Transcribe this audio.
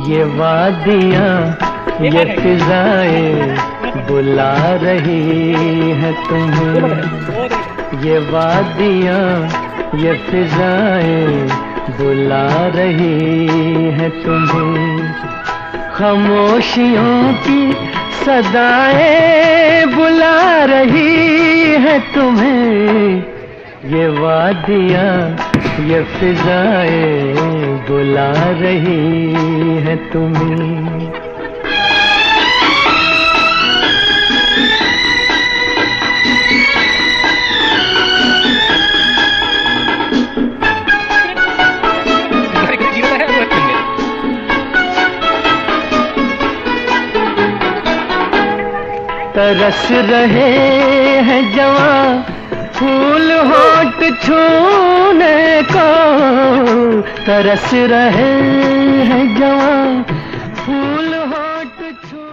ये वादियाँ ये फिजाएं बुला रही है तुम्हें। ये वादियाँ ये फिजाएं बुला रही है तुम्हें। खामोशियों की सदाएं बुला रही है तुम्हें। ये वादियाँ ये फिजाएं बुला रही है तुम्हें। तरस रहे हैं जवां फूल होठ छूने को। तरस रहे हैं जवां फूल होठ छू